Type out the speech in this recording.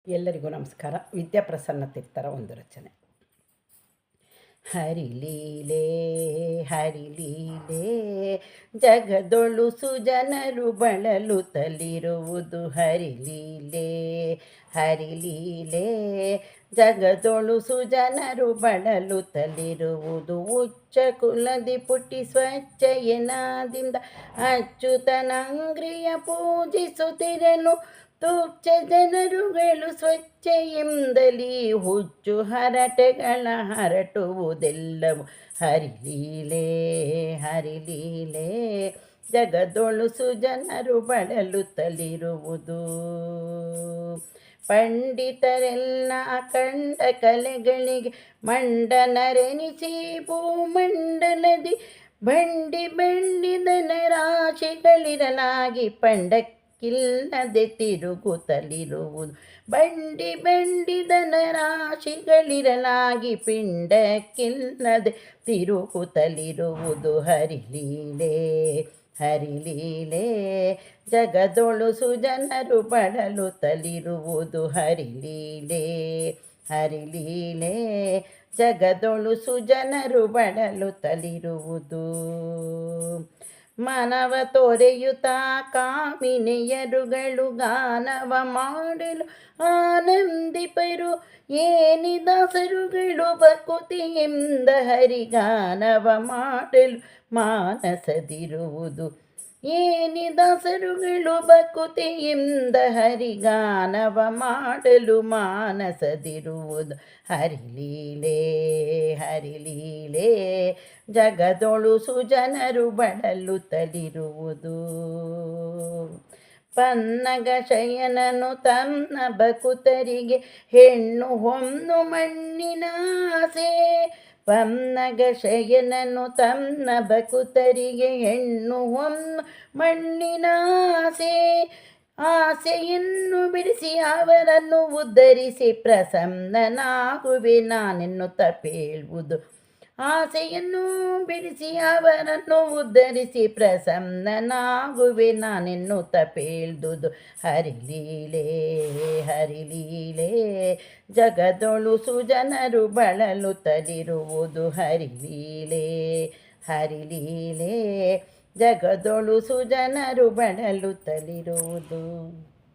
ಎಲ್ಲರಿಗೂ ನಮಸ್ಕಾರ. ವಿದ್ಯಾಪ್ರಸನ್ನ ತೀರ್ಥರ ಒಂದು ರಚನೆ. ಹರಿಲೀಲೆ ಹರಿಲೀಲೆ ಜಗದೊಳು ಸುಜನರು ಬಳಲುತ್ತಲಿರುವುದು ಹರಿಲೀಲೆ ಹರಿಲೀಲೆ ಜಗದೊಳು ಸುಜನರು ಬಳಲುತ್ತಲಿರುವುದು ಉಚ್ಚ ಕುಲದಿ ಪುಟಿ ಸ್ವಚ್ಛಯನಾದಿಂದ ಅಚ್ಯುತನಂಗ್ರಿಯ ಪೂಜಿಸುತ್ತಿರಲು ತುಚ್ಛ ಜನರುಗಳು ಸ್ವಚ್ಛೆಯಿಂದಲೇ ಹುಚ್ಚು ಹರಟೆಗಳ ಹರಟುವುದೆಲ್ಲವೂ ಹರಿಲೀಲೆ ಹರಿಲೀಲೆ ಜಗದೊಳು ಸುಜನರು ಬಳಲುತ್ತಲಿರುವುದು. ಪಂಡಿತರೆಲ್ಲ ಕಂಡ ಕಲೆಗಳಿಗೆ ಮಂಡನರೆನಿಸಿ ಭೂಮಂಡಲದಿ ಬಂಡಿ ಬಂಡಿದನ ರಾಶಿಗಳಿರಲಾಗಿ ಪಂಡಕ್ಕಿಲ್ಲದೆ ತಿರುಗುತ್ತಲಿರುವುದು. ಬಂಡಿ ಬಂಡಿದನ ರಾಶಿಗಳಿರಲಾಗಿ ಪಿಂಡಕ್ಕಿಲ್ಲದೆ ತಿರುಗುತ್ತಲಿರುವುದು ಹರಿಲೀಲೆ ಹರಿಲೀಲೆ ಜಗದೊಳು ಸುಜನರು ಬಳಲುತ್ತಲಿರುವುದು ಹರಿಲೀಲೆ ಹರಿಲೀಲೆ ಜಗದೊಳು ಸುಜನರು ಬಳಲುತ್ತಲಿರುವುದು. ಮನವ ತೊರೆಯುತ್ತ ಕಾಮಿನೆಯರುಗಳು ಗಾನವ ಮಾಡಲು ಆನಂದಿಪರು ಏನಿದಾಸರುಗಳು ಭಕುತಿಯಿಂದ ಹರಿಗಾನವ ಮಾಡಲು ಮಾನಸದಿರುವುದು. ಏನಿದಾಸರುಗಳು ಭಕುತಿಯಿಂದ ಹರಿಗಾನವ ಮಾಡಲು ಮಾನಸದಿರುವುದು ಹರಿಲೀಲೆ ಹರಿಲೀಲೆ ಜಗದೊಳು ಸುಜನರು ಬಳಲುತ್ತಲಿರುವುದು. ಪನ್ನಗ ಶಯನನು ತನ್ನ ಭಕುತರಿಗೆ ಹೆಣ್ಣು ಹೊನ್ನು ಮಣ್ಣಿನ ಆಸೆ. ಪನ್ನಗ ಶಯನನು ತನ್ನ ಭಕುತರಿಗೆ ಹೆಣ್ಣು ಹೊನ್ನು ಮಣ್ಣಿನ ಆಸೆ. ಆಸೆಯನ್ನು ಬಿಡಿಸಿ ಅವರನ್ನು ಉದ್ಧರಿಸಿ ಪ್ರಸನ್ನನಾಗುವೆ ನಾನೆನ್ನುತ್ತ ಪೇಳುವುದು. ಆಸೆಯನ್ನು ಬಿಡಿಸಿ ಅವರನ್ನು ಉದ್ಧರಿಸಿ ಪ್ರಸನ್ನನಾಗುವೆ ನಾನೆನ್ನುತ್ತ ಪೇಳ್ದುದು ಹರಿಲೀಲೆ ಹರಿಲೀಲೆ ಜಗದೊಳು ಸುಜನರು ಬಳಲುತ್ತಲಿರುವುದು ಹರಿಲೀಲೆ ಹರಿಲೀಲೆ ಜಗದೊಳು ಸುಜನರು ಬಳಲುತ್ತಲಿರುವುದು.